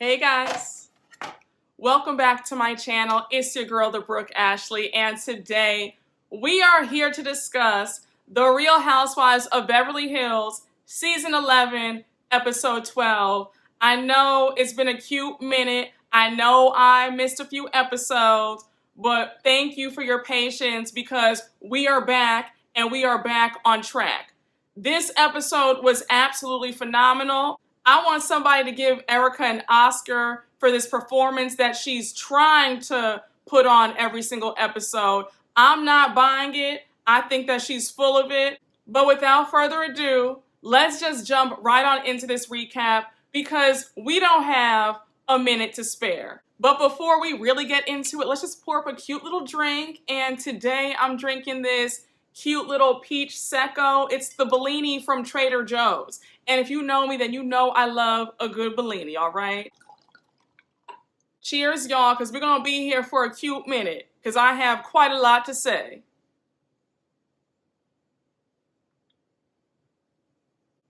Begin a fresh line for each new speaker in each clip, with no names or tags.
Hey guys, welcome back to my channel. It's your girl, the Brooke Ashley, and today we are here to discuss The Real Housewives of Beverly Hills, Season 11, Episode 12. I know it's been a cute minute. I know I missed a few episodes, but thank you for your patience because we are back and we are back on track. This episode was absolutely phenomenal. I want somebody to give Erika an Oscar for this performance that she's trying to put on every single episode. I'm not buying it. I think that she's full of it. But without further ado, let's just jump right on into this recap because we don't have a minute to spare. But before we really get into it, let's just pour up a cute little drink. And today I'm drinking this cute little peach secco. It's the Bellini from Trader Joe's. And if you know me, then you know I love a good Bellini, all right? Cheers, y'all, because we're going to be here for a cute minute, because I have quite a lot to say.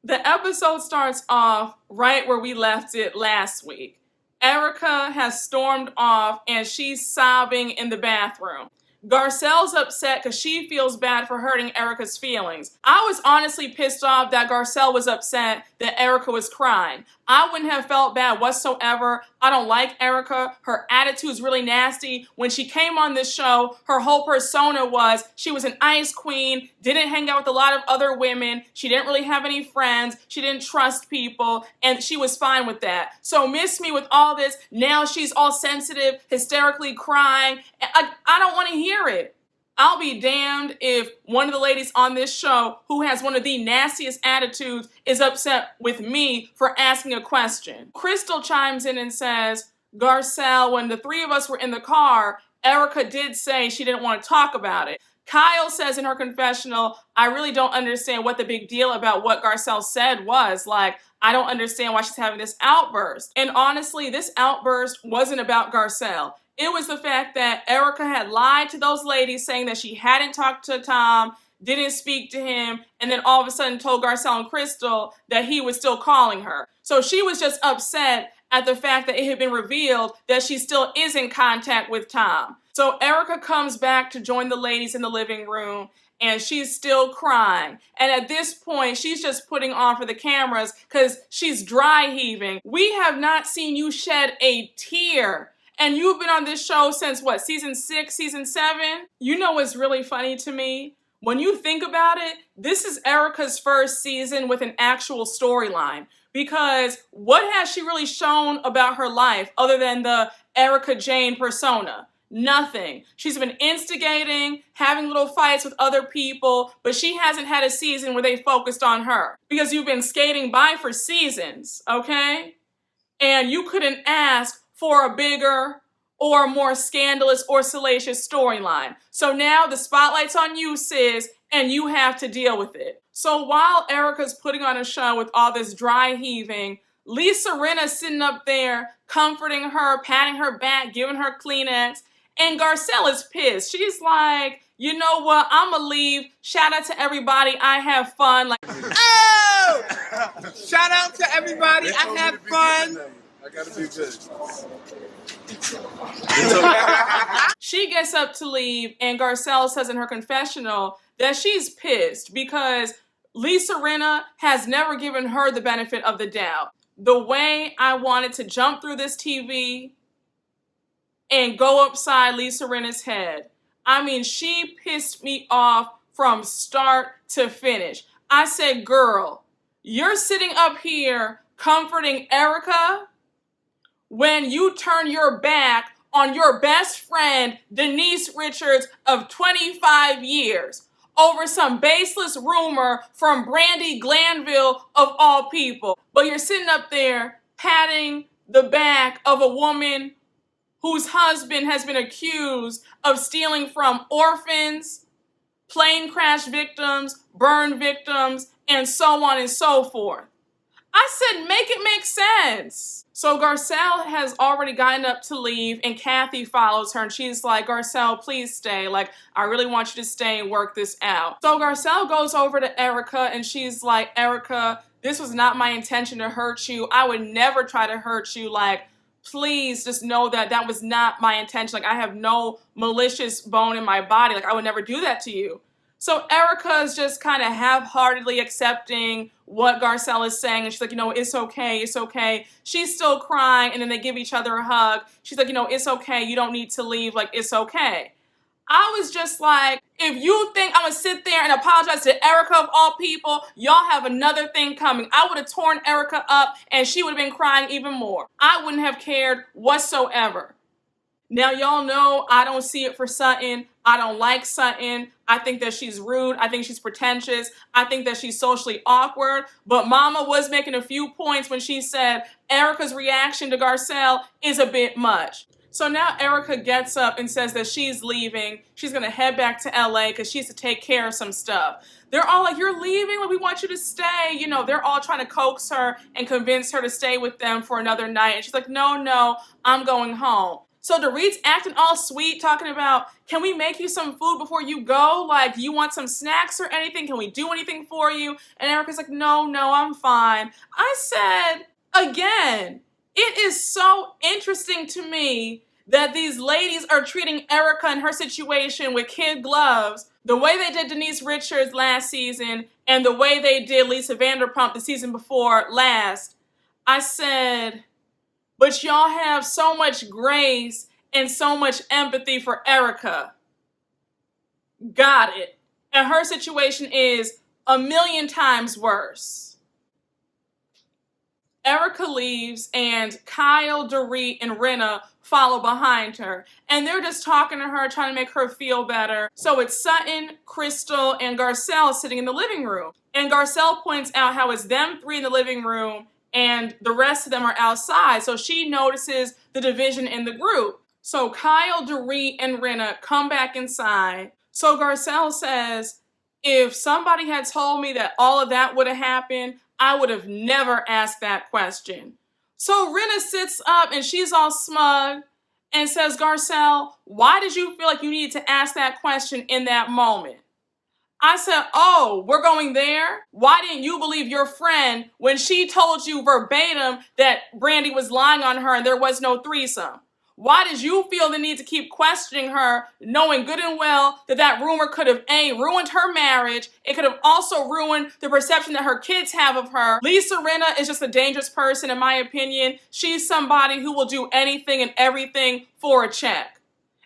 The episode starts off right where we left it last week. Erika has stormed off, and she's sobbing in the bathroom. Garcelle's upset because she feels bad for hurting Erika's feelings. I was honestly pissed off that Garcelle was upset that Erika was crying. I wouldn't have felt bad whatsoever. I don't like Erika. Her attitude's really nasty. When she came on this show, her whole persona was she was an ice queen, didn't hang out with a lot of other women, she didn't really have any friends, she didn't trust people, and she was fine with that. So miss me with all this. Now she's all sensitive, hysterically crying. I don't want to hear it. I'll be damned if one of the ladies on this show who has one of the nastiest attitudes is upset with me for asking a question. Crystal chimes in and says, Garcelle, when the three of us were in the car, Erika did say she didn't want to talk about it. Kyle says in her confessional, I really don't understand what the big deal about what Garcelle said was. Like, I don't understand why she's having this outburst. And honestly, this outburst wasn't about Garcelle. It was the fact that Erika had lied to those ladies saying that she hadn't talked to Tom, didn't speak to him, and then all of a sudden told Garcelle and Crystal that he was still calling her. So she was just upset at the fact that it had been revealed that she still is in contact with Tom. So Erika comes back to join the ladies in the living room, and she's still crying. And at this point, she's just putting on for the cameras because she's dry heaving. We have not seen you shed a tear. And you've been on this show since, what, season 6, season 7? You know what's really funny to me? When you think about it, this is Erika's first season with an actual storyline. Because what has she really shown about her life other than the Erika Jayne persona? Nothing. She's been instigating, having little fights with other people, but she hasn't had a season where they focused on her. Because you've been skating by for seasons, okay? And you couldn't ask for a bigger or more scandalous or salacious storyline. So now the spotlight's on you, sis, and you have to deal with it. So while Erika's putting on a show with all this dry heaving, Lisa Rinna's sitting up there comforting her, patting her back, giving her Kleenex, and Garcelle is pissed. She's like, you know what, I'ma leave. Shout out to everybody, I have fun. Like,
oh! Shout out to everybody, I have fun.
I gotta be good.
She gets up to leave, and Garcelle says in her confessional that she's pissed because Lisa Rinna has never given her the benefit of the doubt. The way I wanted to jump through this TV and go upside Lisa Rinna's head. I mean, she pissed me off from start to finish. I said, girl, you're sitting up here comforting Erika when you turn your back on your best friend, Denise Richards, of 25 years, over some baseless rumor from Brandy Glanville of all people. But you're sitting up there patting the back of a woman whose husband has been accused of stealing from orphans, plane crash victims, burn victims, and so on and so forth. I said, make it make sense. So Garcelle has already gotten up to leave, and Kathy follows her, and she's like, Garcelle, please stay. Like, I really want you to stay and work this out. So Garcelle goes over to Erika, and she's like, Erika, this was not my intention to hurt you. I would never try to hurt you. Like, please just know that that was not my intention. Like, I have no malicious bone in my body. Like, I would never do that to you. So Erika is just kind of half-heartedly accepting what Garcelle is saying. And she's like, you know, it's okay, it's okay. She's still crying, and then they give each other a hug. She's like, you know, it's okay, you don't need to leave, like, it's okay. I was just like, if you think I'm gonna sit there and apologize to Erika of all people, y'all have another thing coming. I would have torn Erika up and she would have been crying even more. I wouldn't have cared whatsoever. Now, y'all know I don't see it for Sutton. I don't like Sutton. I think that she's rude. I think she's pretentious. I think that she's socially awkward. But Mama was making a few points when she said Erika's reaction to Garcelle is a bit much. So now Erika gets up and says that she's leaving. She's going to head back to LA because she has to take care of some stuff. They're all like, you're leaving? Like, we want you to stay. You know, they're all trying to coax her and convince her to stay with them for another night. And she's like, no, I'm going home. So Dorit's acting all sweet, talking about, can we make you some food before you go? Like, do you want some snacks or anything? Can we do anything for you? And Erika's like, no, I'm fine. I said, again, it is so interesting to me that these ladies are treating Erika and her situation with kid gloves the way they did Denise Richards last season and the way they did Lisa Vanderpump the season before last. I said, but y'all have so much grace and so much empathy for Erika. Got it. And her situation is a million times worse. Erika leaves and Kyle, Dorit, and Rinna follow behind her. And they're just talking to her, trying to make her feel better. So it's Sutton, Crystal, and Garcelle sitting in the living room. And Garcelle points out how it's them three in the living room and the rest of them are outside. So she notices the division in the group. So Kyle, Dorit, and Rinna come back inside. So Garcelle says, if somebody had told me that all of that would have happened, I would have never asked that question. So Rinna sits up and she's all smug and says, Garcelle, why did you feel like you needed to ask that question in that moment? I said, oh, we're going there? Why didn't you believe your friend when she told you verbatim that Brandy was lying on her and there was no threesome? Why did you feel the need to keep questioning her, knowing good and well that that rumor could have, A, ruined her marriage, it could have also ruined the perception that her kids have of her. Lisa Rinna is just a dangerous person, in my opinion. She's somebody who will do anything and everything for a check.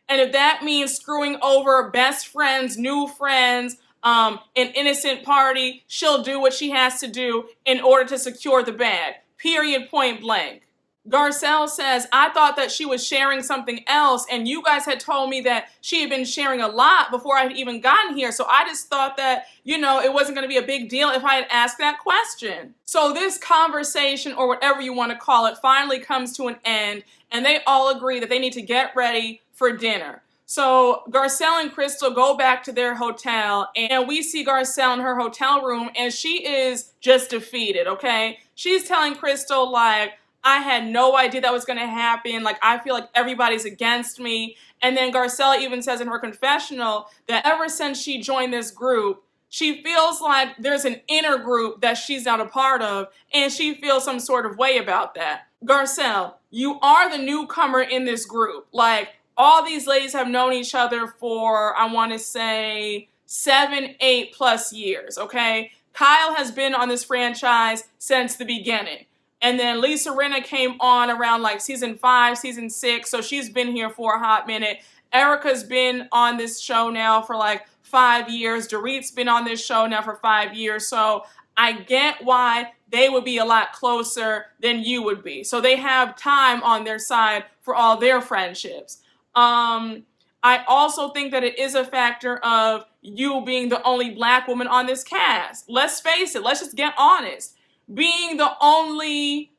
And if that means screwing over best friends, new friends, an innocent party, she'll do what she has to do in order to secure the bag. Period, point blank. Garcelle says, I thought that she was sharing something else, and you guys had told me that she had been sharing a lot before I had even gotten here, so I just thought that, you know, it wasn't going to be a big deal if I had asked that question. So this conversation, or whatever you want to call it, finally comes to an end, and they all agree that they need to get ready for dinner. So Garcelle and Crystal go back to their hotel, and we see Garcelle in her hotel room, and she is just defeated, okay? She's telling Crystal, like, I had no idea that was going to happen. Like, I feel like everybody's against me. And then Garcelle even says in her confessional that ever since she joined this group, she feels like there's an inner group that she's not a part of, and she feels some sort of way about that. Garcelle, you are the newcomer in this group. Like, all these ladies have known each other for, I want to say, 7, 8+ years, okay? Kyle has been on this franchise since the beginning. And then Lisa Rinna came on around like season 5, season 6, so she's been here for a hot minute. Erika's been on this show now for like 5 years. Dorit's been on this show now for 5 years, so I get why they would be a lot closer than you would be. So they have time on their side for all their friendships. I also think that it is a factor of you being the only black woman on this cast. Let's face it, let's just get honest. Being the only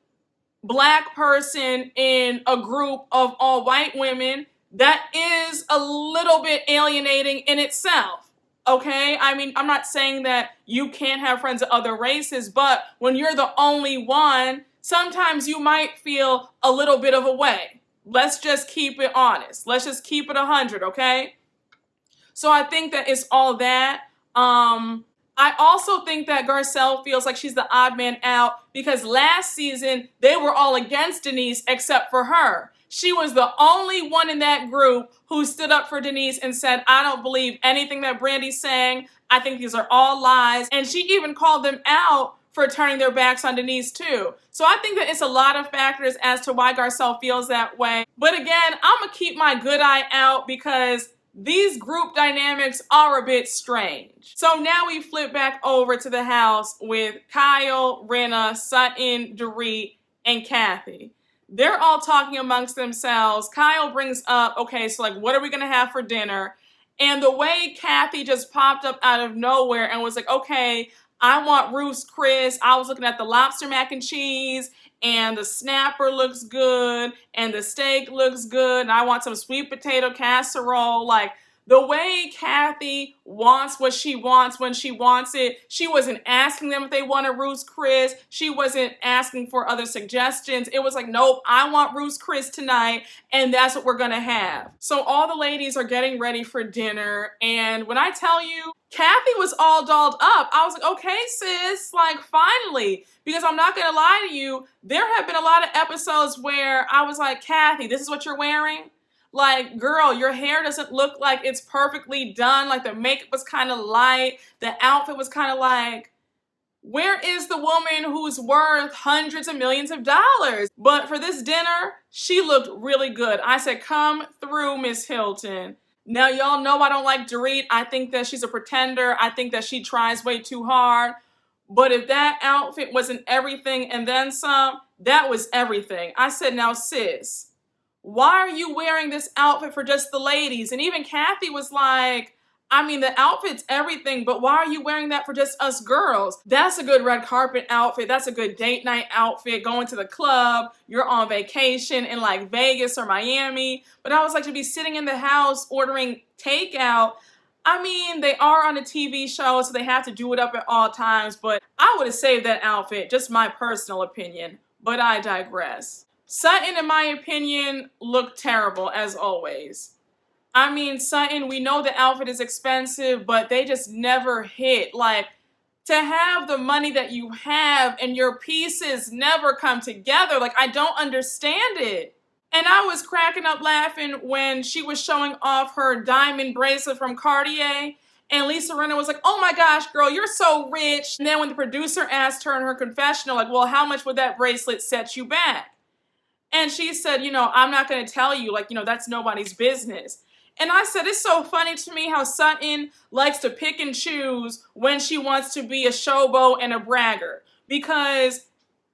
black person in a group of all white women, that is a little bit alienating in itself, okay? I mean, I'm not saying that you can't have friends of other races, but when you're the only one, sometimes you might feel a little bit of a way. Let's just keep it honest. Let's just keep it 100, okay? So I think that it's all that. I also think that Garcelle feels like she's the odd man out because last season they were all against Denise except for her. She was the only one in that group who stood up for Denise and said, I don't believe anything that Brandy's saying. I think these are all lies. And she even called them out for turning their backs on Denise too. So I think that it's a lot of factors as to why Garcelle feels that way. But again, I'm gonna keep my good eye out because these group dynamics are a bit strange. So now we flip back over to the house with Kyle, Rinna, Sutton, Dorit, and Kathy. They're all talking amongst themselves. Kyle brings up, okay, so like, what are we gonna have for dinner? And the way Kathy just popped up out of nowhere and was like, okay, I want Ruth's Chris. I was looking at the lobster mac and cheese, and the snapper looks good, and the steak looks good, and I want some sweet potato casserole. Like, the way Kathy wants what she wants when she wants it, she wasn't asking them if they wanted Ruth's Chris. She wasn't asking for other suggestions. It was like, nope, I want Ruth's Chris tonight, and that's what we're gonna have. So all the ladies are getting ready for dinner, and when I tell you, Kathy was all dolled up. I was like, okay, sis, like, finally. Because I'm not gonna lie to you, there have been a lot of episodes where I was like, Kathy, this is what you're wearing? Like, girl, your hair doesn't look like it's perfectly done. Like, the makeup was kind of light. The outfit was kind of like, where is the woman who's worth hundreds of millions of dollars? But for this dinner, she looked really good. I said, come through, Miss Hilton. Now, y'all know I don't like Dorit. I think that she's a pretender. I think that she tries way too hard. But if that outfit wasn't everything and then some, that was everything. I said, now, sis, why are you wearing this outfit for just the ladies? And even Kathy was like, I mean, the outfit's everything, but why are you wearing that for just us girls? That's a good red carpet outfit. That's a good date night outfit, going to the club. You're on vacation in like Vegas or Miami. But I was like, to be sitting in the house ordering takeout, I mean, they are on a TV show, so they have to do it up at all times, but I would have saved that outfit, just my personal opinion, but I digress. Sutton, in my opinion, looked terrible, as always. I mean, Sutton, we know the outfit is expensive, but they just never hit. Like, to have the money that you have and your pieces never come together, like, I don't understand it. And I was cracking up laughing when she was showing off her diamond bracelet from Cartier, and Lisa Rinna was like, oh my gosh, girl, you're so rich. And then when the producer asked her in her confessional, like, well, how much would that bracelet set you back? And she said, you know, I'm not going to tell you, like, you know, that's nobody's business. And I said, it's so funny to me how Sutton likes to pick and choose when she wants to be a showboat and a bragger. Because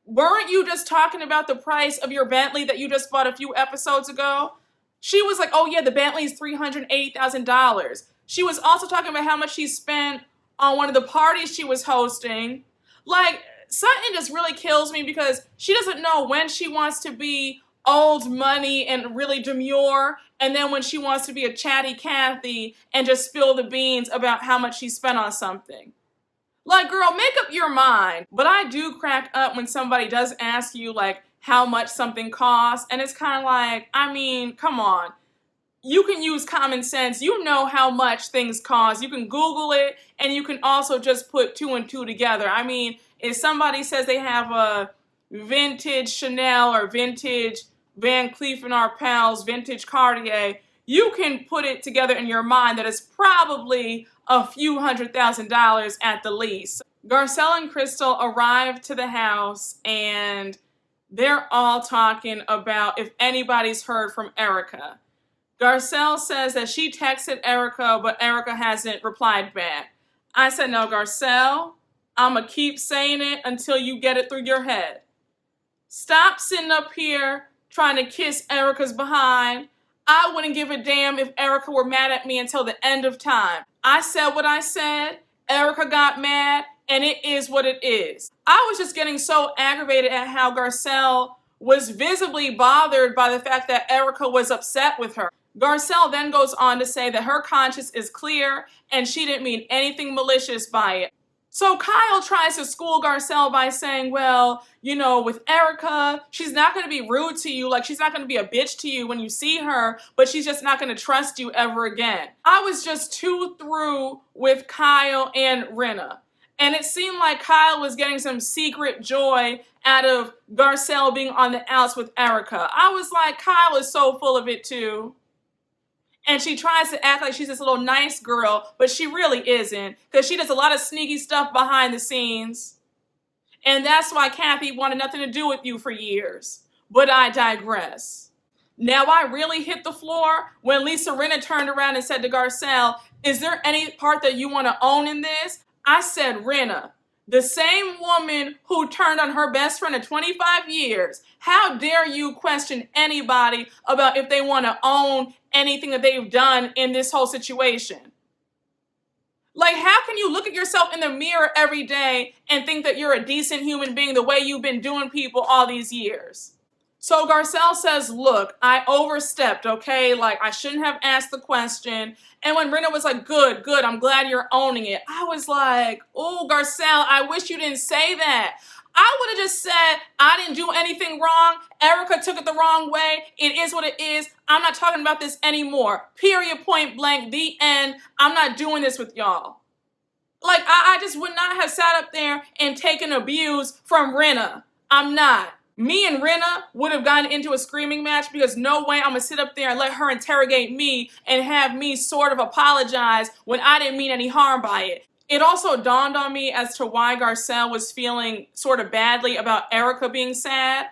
weren't you just talking about the price of your Bentley that you just bought a few episodes ago? She was like, oh yeah, the Bentley's $380,000. She was also talking about how much she spent on one of the parties she was hosting. Like, Sutton just really kills me because she doesn't know when she wants to be old money and really demure, and then when she wants to be a chatty Kathy and just spill the beans about how much she spent on something. Like, girl, make up your mind. But I do crack up when somebody does ask you, like, how much something costs, and it's kind of like, I mean, come on. You can use common sense. You know how much things cost. You can Google it, and you can also just put two and two together. I mean, if somebody says they have a vintage Chanel or vintage Van Cleef & Arpels, vintage Cartier, you can put it together in your mind that it's probably a few $100,000 at the least. Garcelle and Crystal arrived to the house, and they're all talking about if anybody's heard from Erika. Garcelle says that she texted Erika, but Erika hasn't replied back. I said, no, Garcelle, I'm going to keep saying it until you get it through your head. Stop sitting up here trying to kiss Erika's behind. I wouldn't give a damn if Erika were mad at me until the end of time. I said what I said, Erika got mad, and it is what it is. I was just getting so aggravated at how Garcelle was visibly bothered by the fact that Erika was upset with her. Garcelle then goes on to say that her conscience is clear and she didn't mean anything malicious by it. So Kyle tries to school Garcelle by saying, well, you know, with Erika, she's not going to be rude to you. Like, she's not going to be a bitch to you when you see her, but she's just not going to trust you ever again. I was just too through with Kyle and Rinna. And it seemed like Kyle was getting some secret joy out of Garcelle being on the outs with Erika. I was like, Kyle is so full of it too. And she tries to act like she's this little nice girl, but she really isn't, because she does a lot of sneaky stuff behind the scenes. And that's why Kathy wanted nothing to do with you for years. But I digress. Now I really hit the floor when Lisa Rinna turned around and said to Garcelle, is there any part that you want to own in this? I said, Rinna, the same woman who turned on her best friend of 25 years, how dare you question anybody about if they want to own anything that they've done in this whole situation? Like, how can you look at yourself in the mirror every day and think that you're a decent human being the way you've been doing people all these years? So Garcelle says, look, I overstepped, okay? Like, I shouldn't have asked the question. And when Rinna was like, good, I'm glad you're owning it, I was like, oh, Garcelle, I wish you didn't say that. I would have just said, I didn't do anything wrong. Erika took it the wrong way. It is what it is. I'm not talking about this anymore. Period, point blank, the end. I'm not doing this with y'all. Like, I just would not have sat up there and taken abuse from Rinna. I'm not. Me and Rinna would have gotten into a screaming match, because no way I'm going to sit up there and let her interrogate me and have me sort of apologize when I didn't mean any harm by it. It also dawned on me as to why Garcelle was feeling sort of badly about Erika being sad.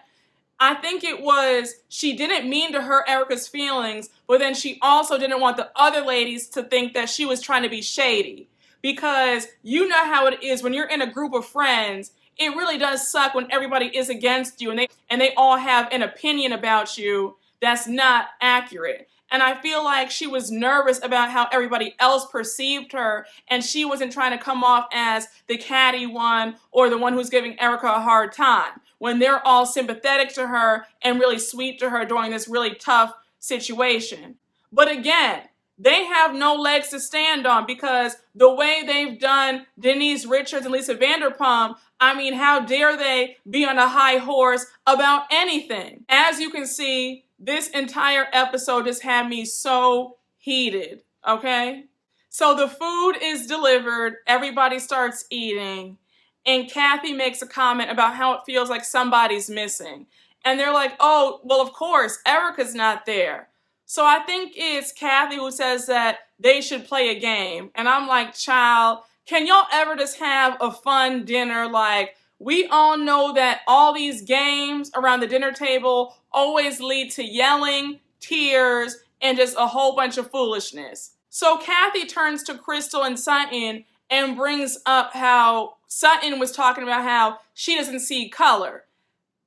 I think it was she didn't mean to hurt Erika's feelings, but then she also didn't want the other ladies to think that she was trying to be shady. Because you know how it is when you're in a group of friends. It really does suck when everybody is against you and they all have an opinion about you that's not accurate. And I feel like she was nervous about how everybody else perceived her, and she wasn't trying to come off as the catty one or the one who's giving Erika a hard time, when they're all sympathetic to her and really sweet to her during this really tough situation. But again, they have no legs to stand on, because the way they've done Denise Richards and Lisa Vanderpump, I mean, how dare they be on a high horse about anything? As you can see, this entire episode just had me so heated, okay? So the food is delivered, everybody starts eating, and Kathy makes a comment about how it feels like somebody's missing. And they're like, oh, well, of course, Erika's not there. So I think it's Kathy who says that they should play a game. And I'm like, child, can y'all ever just have a fun dinner? Like, we all know that all these games around the dinner table always lead to yelling, tears, and just a whole bunch of foolishness. So Kathy turns to Crystal and Sutton and brings up how Sutton was talking about how she doesn't see color.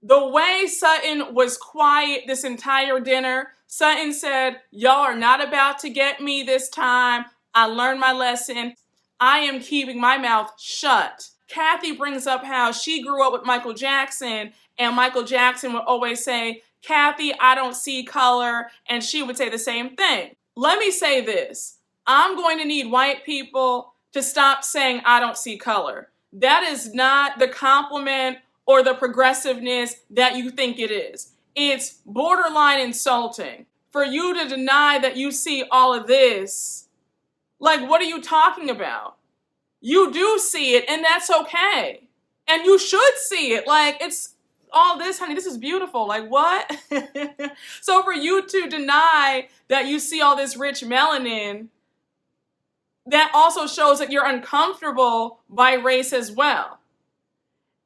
The way Sutton was quiet this entire dinner, Sutton said, y'all are not about to get me this time. I learned my lesson. I am keeping my mouth shut. Kathy brings up how she grew up with Michael Jackson, and Michael Jackson would always say, Kathy, I don't see color, and she would say the same thing. Let me say this. I'm going to need white people to stop saying I don't see color. That is not the compliment or the progressiveness that you think it is. It's borderline insulting. For you to deny that you see all of this, like, what are you talking about? You do see it, and that's okay. And you should see it. Like, it's all this, honey, this is beautiful. Like, what? So for you to deny that you see all this rich melanin, that also shows that you're uncomfortable by race as well.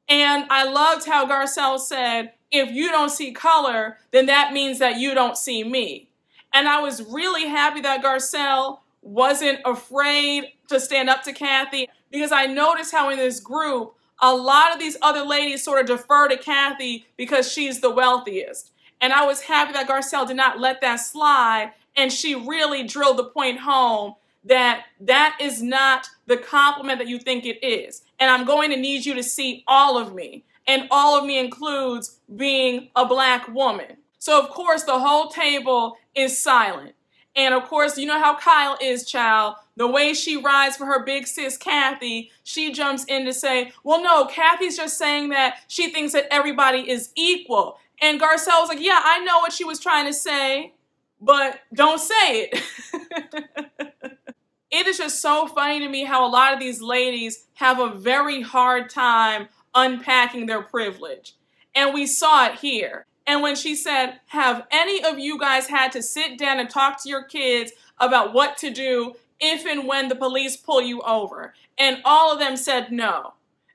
And I loved how Garcelle said, if you don't see color, then that means that you don't see me. And I was really happy that Garcelle wasn't afraid to stand up to Kathy, because I noticed how in this group, a lot of these other ladies sort of defer to Kathy because she's the wealthiest. And I was happy that Garcelle did not let that slide, and she really drilled the point home that that is not the compliment that you think it is. And I'm going to need you to see all of me. And all of me includes being a black woman. So of course the whole table is silent. And of course, you know how Kyle is, child. The way she rides for her big sis, Kathy, she jumps in to say, well, no, Kathy's just saying that she thinks that everybody is equal. And Garcelle was like, yeah, I know what she was trying to say, but don't say it. It is just so funny to me how a lot of these ladies have a very hard time unpacking their privilege. And we saw it here. And when she said, have any of you guys had to sit down and talk to your kids about what to do if and when the police pull you over? And all of them said no.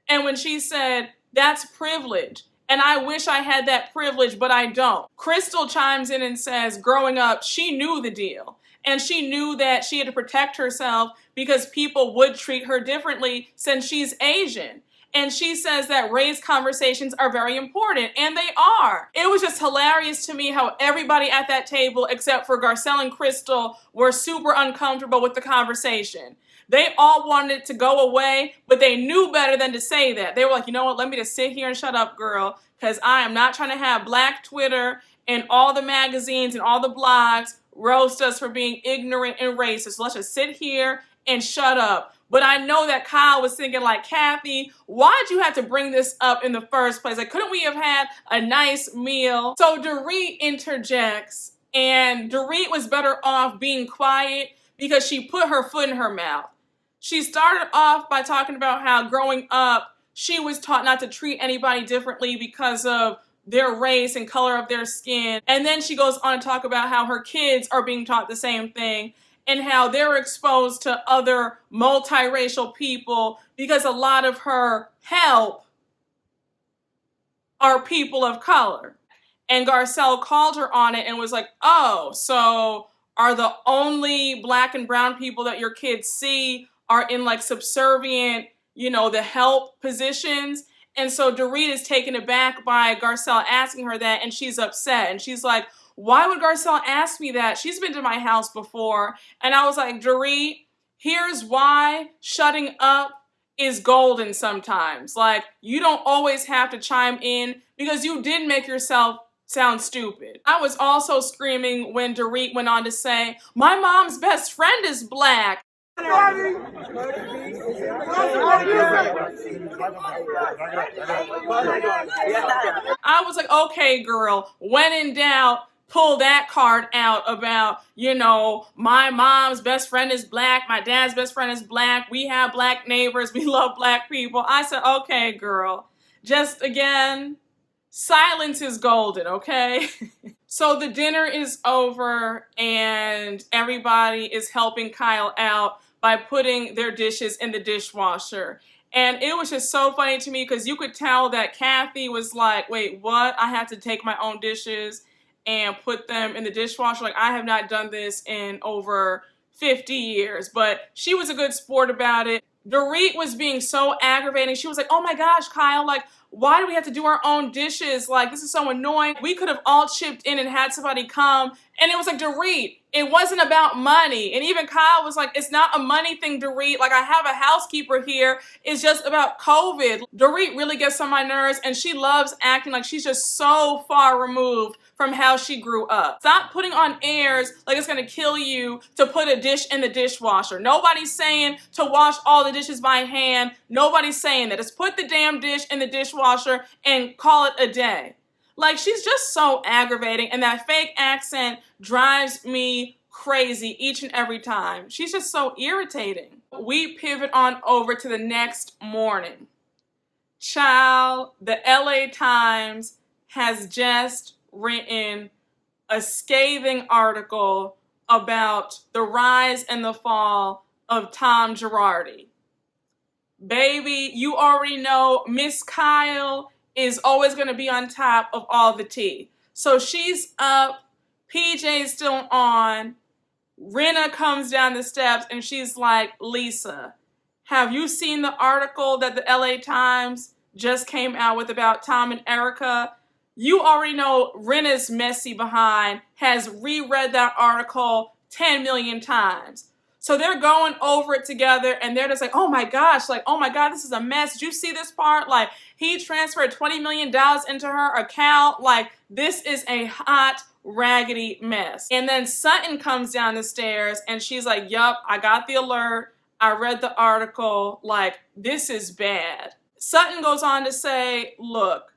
And when she said, that's privilege, and I wish I had that privilege, but I don't. Crystal chimes in and says, growing up, she knew the deal. And she knew that she had to protect herself because people would treat her differently since she's Asian. And she says that race conversations are very important, and they are. It was just hilarious to me how everybody at that table, except for Garcelle and Crystal, were super uncomfortable with the conversation. They all wanted it to go away, but they knew better than to say that. They were like, you know what, let me just sit here and shut up, girl, because I am not trying to have Black Twitter and all the magazines and all the blogs roast us for being ignorant and racist. So let's just sit here and shut up. But I know that Kyle was thinking like, Kathy, why'd you have to bring this up in the first place? Like, couldn't we have had a nice meal? So Dorit interjects, and Dorit was better off being quiet because she put her foot in her mouth. She started off by talking about how growing up, she was taught not to treat anybody differently because of their race and color of their skin. And then she goes on to talk about how her kids are being taught the same thing and how they're exposed to other multiracial people because a lot of her help are people of color. And Garcelle called her on it and was like, oh, so are the only Black and brown people that your kids see are in like subservient, the help positions? And so Dorit is taken aback by Garcelle asking her that, and she's upset. And she's like, why would Garcelle ask me that? She's been to my house before. And I was like, Dorit, here's why shutting up is golden sometimes. Like, you don't always have to chime in because you did make yourself sound stupid. I was also screaming when Dorit went on to say, my mom's best friend is Black. I was like, okay, girl, when in doubt, pull that card out about, my mom's best friend is Black, my dad's best friend is Black, we have Black neighbors, we love Black people. I said, okay, girl, just again, silence is golden, okay? So the dinner is over and everybody is helping Kyle out by putting their dishes in the dishwasher. And it was just so funny to me because you could tell that Kathy was like, wait, what? I have to take my own dishes and put them in the dishwasher? Like, I have not done this in over 50 years. But she was a good sport about it. Dorit was being so aggravating. She was like, oh my gosh, Kyle, like, why do we have to do our own dishes? Like, this is so annoying. We could have all chipped in and had somebody come. And it was like, Dorit, it wasn't about money. And even Kyle was like, it's not a money thing, Dorit. Like, I have a housekeeper here. It's just about COVID. Dorit really gets on my nerves, and she loves acting like she's just so far removed from how she grew up. Stop putting on airs like it's gonna kill you to put a dish in the dishwasher. Nobody's saying to wash all the dishes by hand. Nobody's saying that. Just put the damn dish in the dishwasher and call it a day. Like, she's just so aggravating, and that fake accent drives me crazy each and every time. She's just so irritating. We pivot on over to the next morning. Child, the LA Times has just written a scathing article about the rise and the fall of Tom Girardi. Baby, you already know Miss Kyle is always going to be on top of all the tea. So she's up, PJ's still on, Rinna comes down the steps and she's like, Lisa, have you seen the article that the LA Times just came out with about Tom and Erika? You already know Rinna's messy behind has reread that article 10 million times. So they're going over it together and they're just like, oh my gosh, like, oh my God, this is a mess. Did you see this part? Like, he transferred $20 million into her account. Like, this is a hot, raggedy mess. And then Sutton comes down the stairs and she's like, yup, I got the alert. I read the article. Like, this is bad. Sutton goes on to say, look,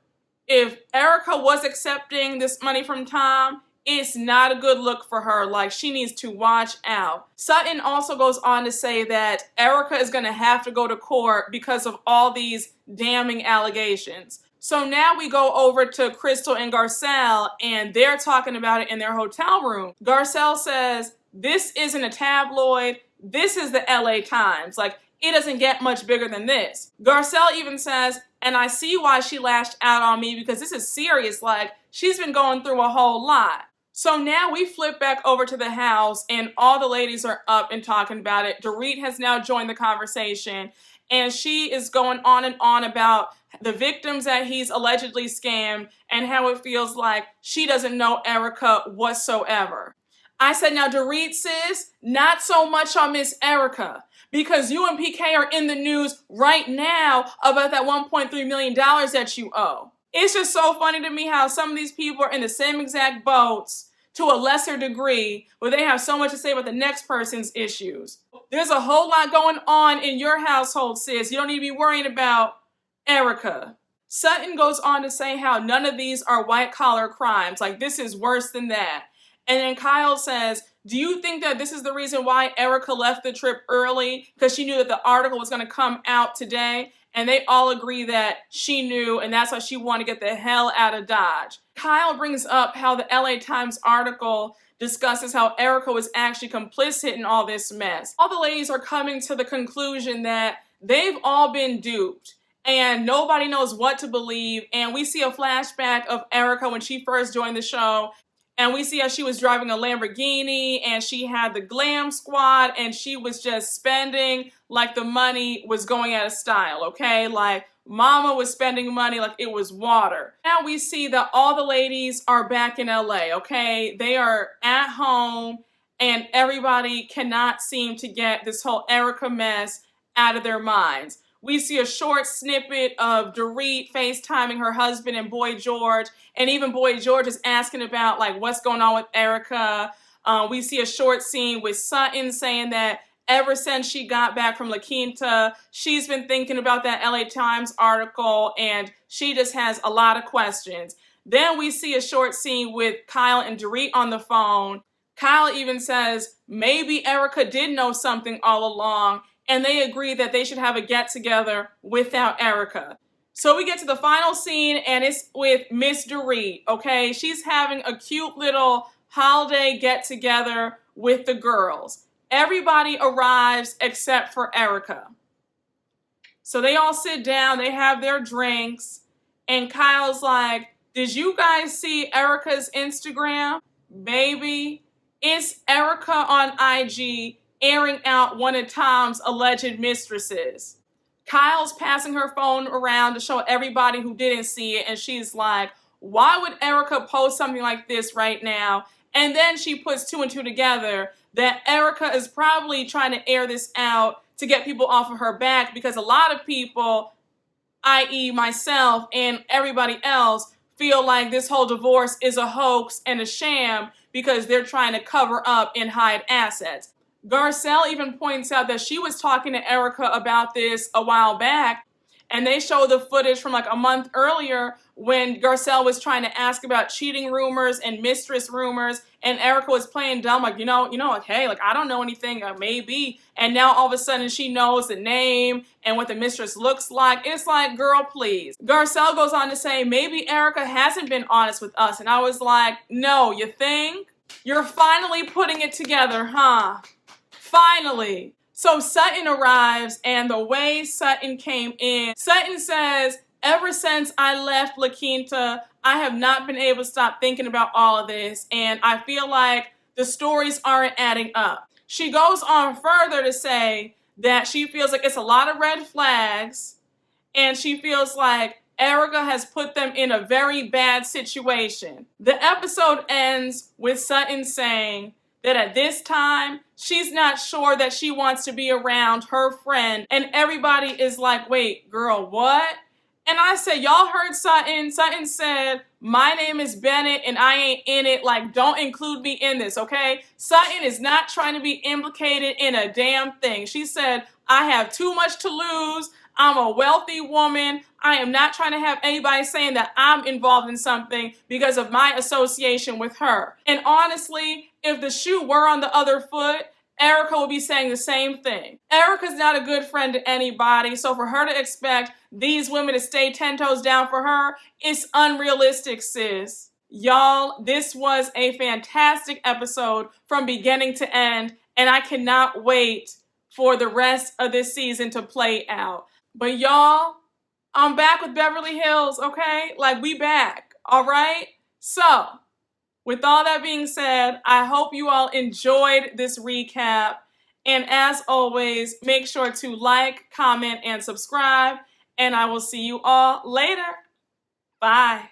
if Erika was accepting this money from Tom, it's not a good look for her. Like, she needs to watch out. Sutton also goes on to say that Erika is going to have to go to court because of all these damning allegations. So now we go over to Crystal and Garcelle, and they're talking about it in their hotel room. Garcelle says, this isn't a tabloid. This is the LA Times. Like, it doesn't get much bigger than this. Garcelle even says, and I see why she lashed out on me because this is serious. Like, she's been going through a whole lot. So now we flip back over to the house and all the ladies are up and talking about it. Dorit has now joined the conversation and she is going on and on about the victims that he's allegedly scammed and how it feels like she doesn't know Erika whatsoever. I said, now Dorit, sis, not so much on Miss Erika, because you and PK are in the news right now about that $1.3 million that you owe. It's just so funny to me how some of these people are in the same exact boats to a lesser degree, where they have so much to say about the next person's issues. There's a whole lot going on in your household, sis. You don't need to be worrying about Erika. Sutton goes on to say how none of these are white-collar crimes. Like, this is worse than that. And then Kyle says, do you think that this is the reason why Erika left the trip early? Because she knew that the article was going to come out today. And they all agree that she knew, and that's why she wanted to get the hell out of Dodge. Kyle brings up how the LA Times article discusses how Erika was actually complicit in all this mess. All the ladies are coming to the conclusion that they've all been duped and nobody knows what to believe. And we see a flashback of Erika when she first joined the show. And we see how she was driving a Lamborghini and she had the glam squad and she was just spending like the money was going out of style, okay? Like, mama was spending money like it was water. Now we see that all the ladies are back in LA, okay? They are at home and everybody cannot seem to get this whole Erika mess out of their minds. We see a short snippet of Dorit FaceTiming her husband and Boy George, and even Boy George is asking about like what's going on with Erika. We see a short scene with Sutton saying that ever since she got back from La Quinta, she's been thinking about that LA Times article and she just has a lot of questions. Then we see a short scene with Kyle and Dorit on the phone. Kyle even says maybe Erika did know something all along, and they agree that they should have a get-together without Erika. So we get to the final scene, and it's with Miss Dorit, okay? She's having a cute little holiday get-together with the girls. Everybody arrives except for Erika. So they all sit down, they have their drinks, and Kyle's like, did you guys see Erika's Instagram? Baby, it's Erika on IG airing out one of Tom's alleged mistresses. Kyle's passing her phone around to show everybody who didn't see it, and she's like, why would Erika post something like this right now? And then she puts two and two together that Erika is probably trying to air this out to get people off of her back, because a lot of people, i.e. myself and everybody else, feel like this whole divorce is a hoax and a sham because they're trying to cover up and hide assets. Garcelle even points out that she was talking to Erika about this a while back, and they show the footage from like a month earlier when Garcelle was trying to ask about cheating rumors and mistress rumors, and Erika was playing dumb, like, like, hey, like, I don't know anything, maybe. And now all of a sudden she knows the name and what the mistress looks like. It's like, girl, please. Garcelle goes on to say, maybe Erika hasn't been honest with us. And I was like, no, you think? You're finally putting it together, huh? Finally. So Sutton arrives, and the way Sutton came in, Sutton says, ever since I left La Quinta, I have not been able to stop thinking about all of this, and I feel like the stories aren't adding up. She goes on further to say that she feels like it's a lot of red flags, and she feels like Erika has put them in a very bad situation. The episode ends with Sutton saying that at this time, she's not sure that she wants to be around her friend. And everybody is like, wait, girl, what? And I said, y'all heard Sutton. Sutton said, my name is Bennett and I ain't in it. Like, don't include me in this, okay? Sutton is not trying to be implicated in a damn thing. She said, I have too much to lose. I'm a wealthy woman. I am not trying to have anybody saying that I'm involved in something because of my association with her. And honestly, if the shoe were on the other foot, Erika will be saying the same thing. Erika's not a good friend to anybody, so for her to expect these women to stay 10 toes down for her, it's unrealistic, sis. Y'all, this was a fantastic episode from beginning to end, and I cannot wait for the rest of this season to play out. But y'all, I'm back with Beverly Hills, okay? Like, we back, all right? So, with all that being said, I hope you all enjoyed this recap. And as always, make sure to like, comment, and subscribe. And I will see you all later. Bye.